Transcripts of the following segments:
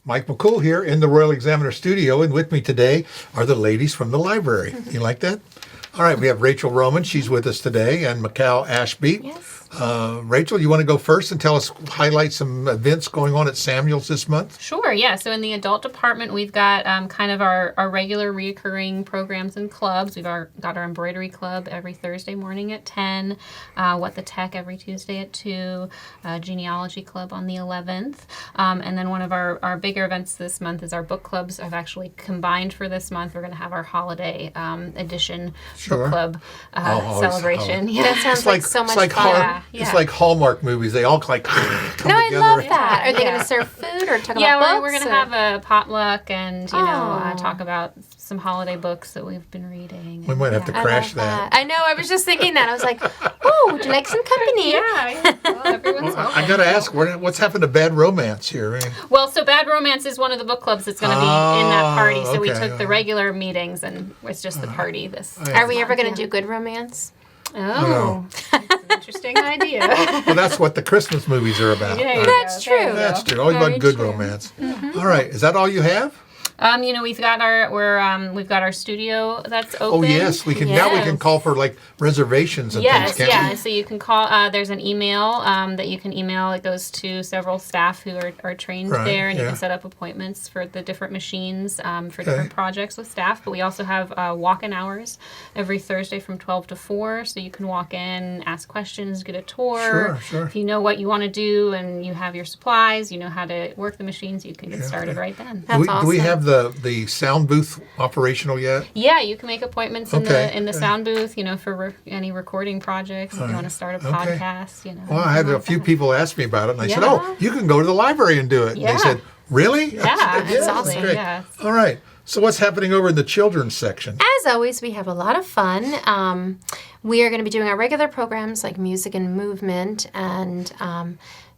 Mike McCool here in the Royal Examiner studio, and with me today are the ladies from the library. You like that? All right, we have Rachel Roman. She's with us today, and Michal Ashby. Yes. Rachel, you want to go first and highlight some events going on at Samuel's this month? Sure, yeah. So in the adult department, we've got kind of our regular reoccurring programs and clubs. We've got our Embroidery Club every Thursday morning at 10, What the Tech every Tuesday at 2, Genealogy Club on the 11th. And then one of our bigger events this month is our book clubs. I've actually combined for this month. We're going to have our holiday edition book club celebration. Yeah, that sounds like so much fun. It's like Hallmark movies. They all come together. I love that. Are they going to serve food or talk about books? Yeah, we're going to have a potluck and, talk about some holiday books that we've been reading. We might have to crash that. I know. I was just thinking that. I was like, oh, would you like some company? Yeah. Well, everyone's welcome. I got to ask, what's happened to Bad Romance here? Well, so Bad Romance is one of the book clubs that's going to be in that party. So we took the regular meetings and it's just the party this Are we ever going to do Good Romance? Oh, that's an interesting idea. Well, that's what the Christmas movies are about. Yeah, that's true. That's true. Always about good romance. Mm-hmm. All right, is that all you have? We've got our studio that's open. Oh yes, we can now. We can call for like reservations and things. Can't we? So you can call. There's an email that you can email. It goes to several staff who are trained there, and you can set up appointments for the different machines for different projects with staff. But we also have walk-in hours every Thursday from 12 to 4, so you can walk in, ask questions, get a tour. Sure. If you know what you want to do and you have your supplies, you know how to work the machines, you can get started right then. That's awesome. Do we have the sound booth operational yet? Yeah, you can make appointments in the sound booth, for any recording projects. If you want to start a podcast, Well, I had a few people ask me about it, and I said, "Oh, you can go to the library and do it." Yeah. And they said, "Really?" Yeah, That's awesome. great. Yeah. All right. So what's happening over in the children's section? As always, we have a lot of fun. We are going to be doing our regular programs like music and movement, and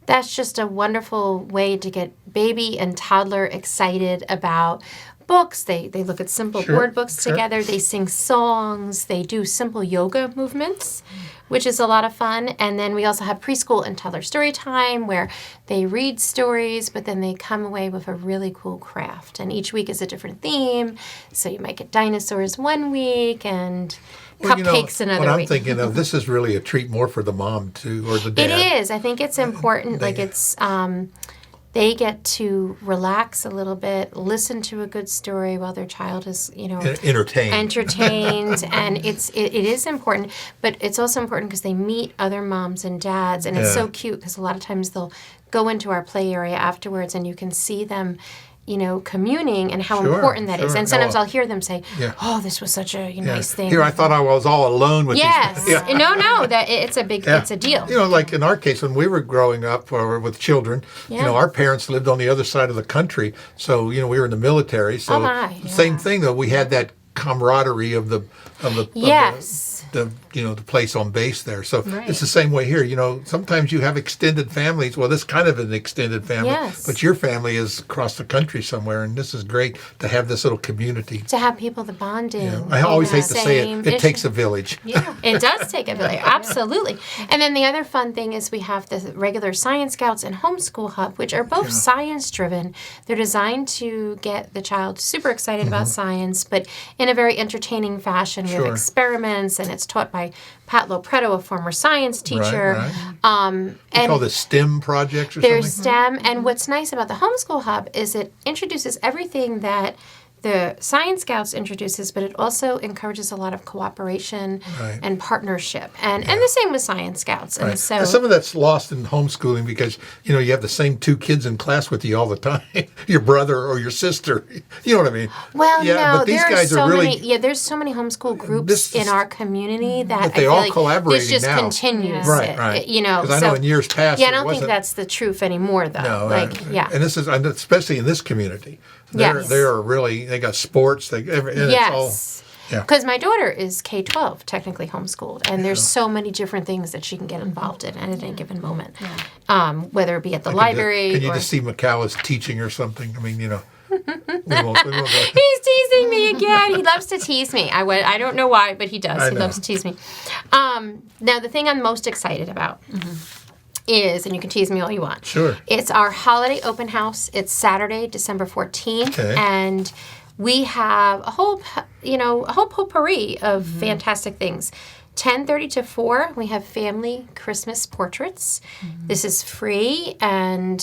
that's just a wonderful way to get baby and toddler excited about books. They look at simple word books together. They sing songs. They do simple yoga movements, which is a lot of fun. And then we also have preschool and toddler story time where they read stories, but then they come away with a really cool craft. And each week is a different theme. So you might get dinosaurs one week and cupcakes another week. What I'm thinking of, this is really a treat more for the mom too, or the dad. It is. I think it's important. They get to relax a little bit, listen to a good story while their child is, entertained, and it is important. But it's also important because they meet other moms and dads, and it's so cute because a lot of times they'll go into our play area afterwards, and you can see them, communing and how important that is. And sometimes I'll hear them say, "Oh, this was such a nice thing." Here, I thought I was all alone with these. Yes. No, that it's a big, it's a deal. Like in our case, when we were growing up or with children, our parents lived on the other side of the country. So, we were in the military. So same thing though. We had that camaraderie of the place on base there. So it's the same way here. Sometimes you have extended families. Well, this is kind of an extended family, but your family is across the country somewhere, and this is great to have this little community. To have people to bond in. I always hate to say it. It takes a village. Yeah, it does take a village. Absolutely. And then the other fun thing is we have the regular Science Scouts and Homeschool Hub, which are both science-driven. They're designed to get the child super excited about science, but in a very entertaining fashion with experiments, and it's taught by Pat Lopreto, a former science teacher. Right. They call this STEM projects or something? There's STEM, and what's nice about the Homeschool Hub is it introduces everything that the Science Scouts introduces, but it also encourages a lot of cooperation and partnership, and the same with Science Scouts. And so and some of that's lost in homeschooling because you have the same two kids in class with you all the time, your brother or your sister. You know what I mean? Well, no, but these guys are really there's so many homeschool groups in our community that but they all collaborating this just now. Continues Right. Because I know in years past. Yeah, I don't think that's the truth anymore, though. No, and this is especially in this community. They are really, they got sports, Yes. Because my daughter is K-12, technically homeschooled, and there's so many different things that she can get involved in at any given moment, whether it be at the library. Can you just see Michal as teaching or something? I mean, we won't go. He's teasing me again. He loves to tease me. I don't know why, but he does. He loves to tease me. Now, the thing I'm most excited about is, and you can tease me all you want. Sure. It's our holiday open house. It's Saturday, December 14th. Okay. And we have a whole potpourri of fantastic things. 10:30 to 4, we have family Christmas portraits. This is free, and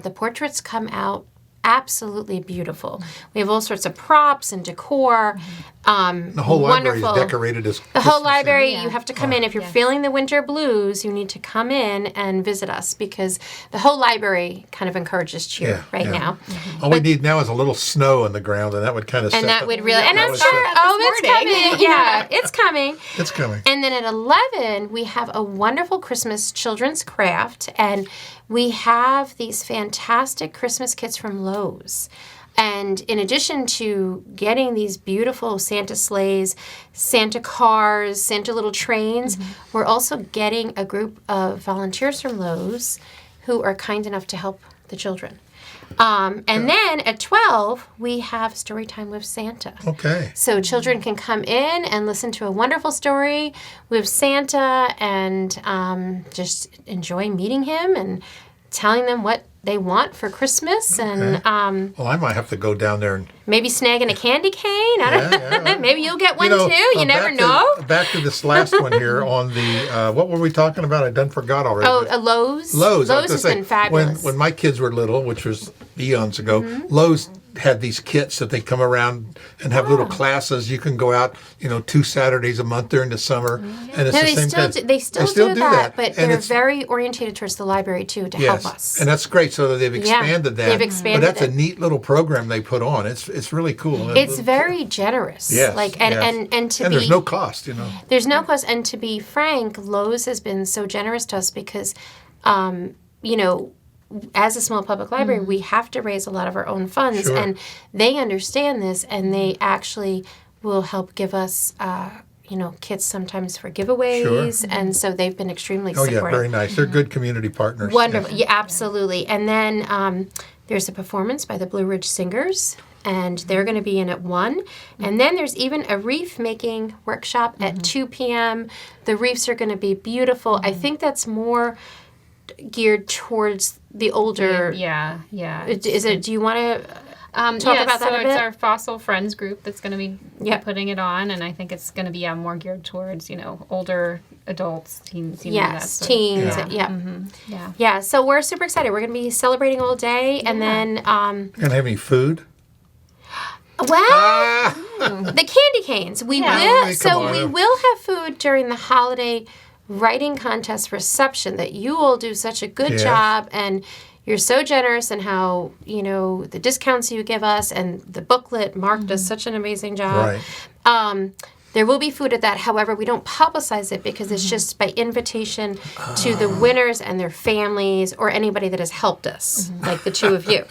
the portraits come out absolutely beautiful. We have all sorts of props and decor. The whole library is decorated as The whole Christmas library, Yeah. you have to come in. If you're feeling the winter blues, you need to come in and visit us, because the whole library kind of encourages cheer now. All we need now is a little snow on the ground, and that would kind of And that would really, and that I'm would sure, set- it's coming. Yeah, it's coming. It's coming. And then at 11, we have a wonderful Christmas children's craft, and we have these fantastic Christmas kits from Lowe's. And in addition to getting these beautiful Santa sleighs, Santa cars, Santa little trains, we're also getting a group of volunteers from Lowe's who are kind enough to help the children. And then at 12, we have Storytime with Santa. Okay. So children can come in and listen to a wonderful story with Santa and just enjoy meeting him and telling them what they want for Christmas, and Well, I might have to go down there and maybe snagging a candy cane. I don't know. Maybe you'll get one too. You never know. Back to this last one here on the what were we talking about? I done forgot already. Oh, Lowe's. Lowe's. Lowe's has been fabulous. When my kids were little, which was eons ago, Lowe's had these kits that they come around and have little classes. You can go out, 2 Saturdays a month during the summer, and it's No, the same kind. they still do that, but And they're it's- very orientated towards the library too to help us. and that's great. So they've expanded that. they've expanded But that's it. a neat little program they put on. It's really cool. It's very generous. Yes, and there's no cost. There's no cost. And to be frank, Lowe's has been so generous to us because, as a small public library, we have to raise a lot of our own funds. Sure. And they understand this, and they actually will help give us, kits sometimes for giveaways. Sure. And so they've been extremely Oh, supportive. yeah, very nice. They're good community partners. Wonderful. Yes. Yeah, absolutely. And then there's a performance by the Blue Ridge Singers, and they're going to be in at 1. And then there's even a wreath making workshop at 2 p.m. The wreaths are going to be beautiful. I think that's more geared towards the older. Yeah. Is it? Do you want to talk about that a bit? So it's our Fossil Friends group that's going to be Yep. putting it on, and I think it's going to be more geared towards older adults, teens. Yes, teens. Yeah. So we're super excited. We're going to be celebrating all day, and then Gonna have any food? the candy canes. We Yeah. will. Come So on. we will have food during the holiday writing contest reception. That you all do such a good Yes. job, and you're so generous in how the discounts you give us, and the booklet. Mark does such an amazing job. Right. There will be food at that. However, we don't publicize it because it's just by invitation to the winners and their families or anybody that has helped us, like the two of you.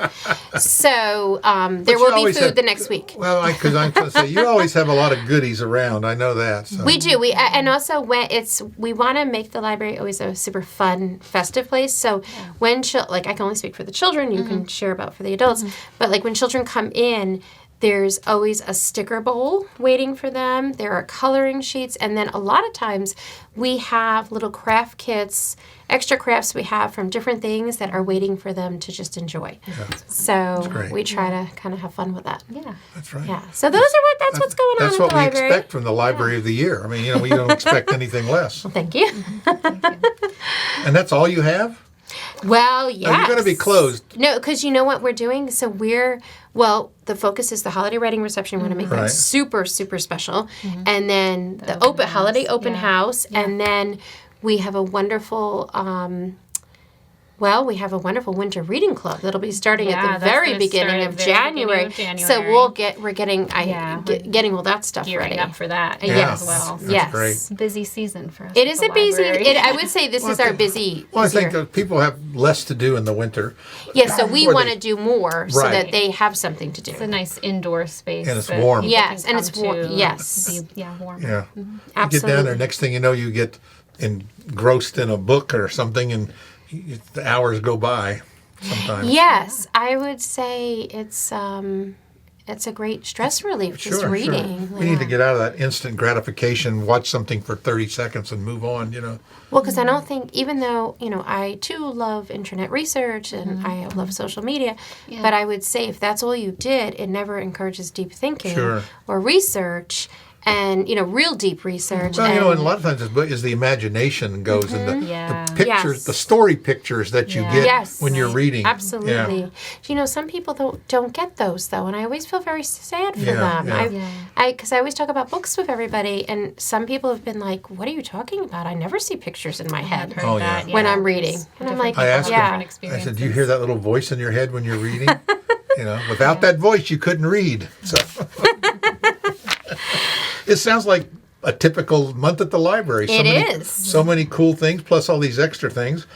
So there will be always food have- the next week. Well, because I'm going to say, you always have a lot of goodies around. I know that. So. We do. And also we want to make the library always a super fun, festive place. So when I can only speak for the children. You can share about for the adults. But like when children come in, there's always a sticker bowl waiting for them. There are coloring sheets. And then a lot of times we have little craft kits, extra crafts we have from different things that are waiting for them to just enjoy. Yeah, So great. we try to kind of have fun with that. Yeah. that's right. Yeah. So that's what's going on That's at what the we library. expect from the Library of the Year. I mean, we don't expect anything less. Thank you. And that's all you have? Well, yes. Now, you're going to be closed. No, because you know what we're doing? So the focus is the holiday writing reception. We're going to make that Right. super, super special. And then the holiday open house. And then we have a wonderful... we have a wonderful winter reading club that'll be starting at the that's very gonna beginning start of at the very January. beginning of So January. we're getting all that stuff Gearing ready. up for that Yes. as well. That's Yes. great. Busy season for us. It at is the a busy. library. I would say this is our busy. Well, I think year. that people have less to do in the winter. Yes, so we Or want they- to do more so Right. that they have something to do. It's a nice indoor space. And it's that warm. people Yes, can and it's come warm. to Yes. warm. Yeah. Absolutely. You get down there, next thing you know, you get engrossed in a book or something, and the hours go by sometimes. Yes, I would say it's a great stress relief, just reading. We need to get out of that instant gratification, watch something for 30 seconds and move on, you know. Well, because I don't think, even though, I too love internet research and I love social media, but I would say if that's all you did, it never encourages deep thinking or research. And, real deep research. Well, and a lot of times is the imagination goes in the pictures, the story pictures that you get when you're reading. Absolutely. Yeah. Some people don't get those, though, and I always feel very sad for them. Because I always talk about books with everybody, and some people have been like, what are you talking about? I never see pictures in my head when I'm reading. And I'm like, I asked him, I said, do you hear that little voice in your head when you're reading? Without that voice, you couldn't read. So. It sounds like a typical month at the library. It is. So many cool things, plus all these extra things.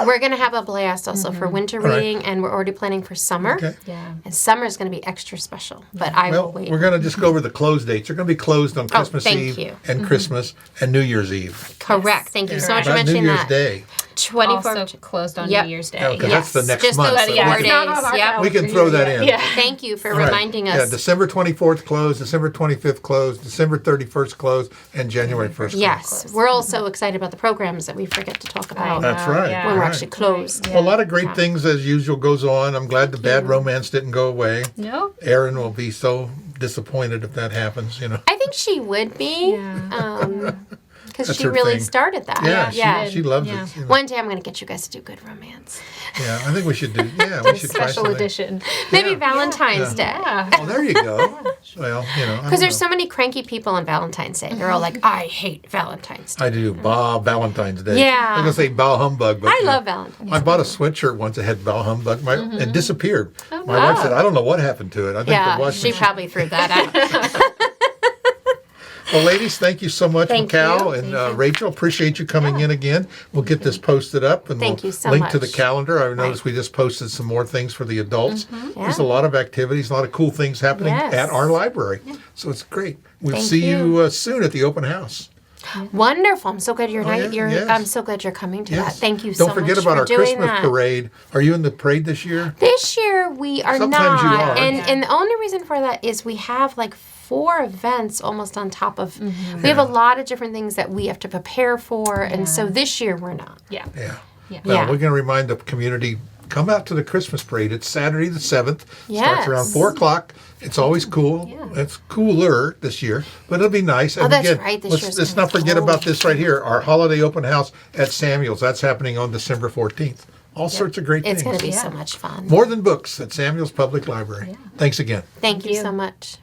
We're going to have a blast also for winter reading, and we're already planning for summer. Okay. Yeah. And summer is going to be extra special, but I will wait. We're going to just go over the close dates. They're going to be closed on Christmas Eve and Christmas and New Year's Eve. Correct. Thank you so much for mentioning that. New Year's Day. 24 also closed on New Year's Day. Because that's the next just month. Just those 4 days. Yep. We can throw that in. Yeah. Thank you for reminding us. Yeah, December 24th closed, December 25th closed, December 31st closed, and January 1st Yes. We're also excited about the programs that we forget to talk about. That's right. When we're actually closed. Well, a lot of great things as usual goes on. I'm glad the bad romance didn't go away. No. Erin will be so disappointed if that happens, I think she would be. Because she really started that. Yeah, she loves it. One day I'm going to get you guys to do good romance. Yeah, I think we should do. Yeah, we should try special edition. Maybe Valentine's Day. Oh, there you go. Well, because there's so many cranky people on Valentine's Day. They're all like, I hate Valentine's Day. I do. Bah Valentine's Day. Yeah. I'm gonna say bah humbug, but I love Valentine's Day. I bought a sweatshirt once that had bah humbug. It disappeared. My wife said, I don't know what happened to it. I think she probably threw that out. Well, ladies, thank you so much, Michal and Rachel. Appreciate you coming in again. We'll get this posted up and we'll link to the calendar. I noticed we just posted some more things for the adults. There's a lot of activities, a lot of cool things happening at our library. So it's great. We'll see you soon at the open house. Wonderful. I'm so glad I'm so glad you're coming to that. Thank you so much. Don't forget about our Christmas parade. Are you in the parade this year? This year we are Sometimes not. you are. And the only reason for that is we have 4 events almost on top of. We have a lot of different things that we have to prepare for, and so this year we're not. Yeah. Well, we're going to remind the community, come out to the Christmas parade. It's Saturday the 7th. Starts around 4 o'clock. It's always cool. It's cooler this year, but it'll be nice. And that's right. Let's not forget about this right here. Our holiday open house at Samuel's. That's happening on December 14th. All sorts of great things. It's going to be so much fun. More than books at Samuel's Public Library. Thanks again. Thank you so much.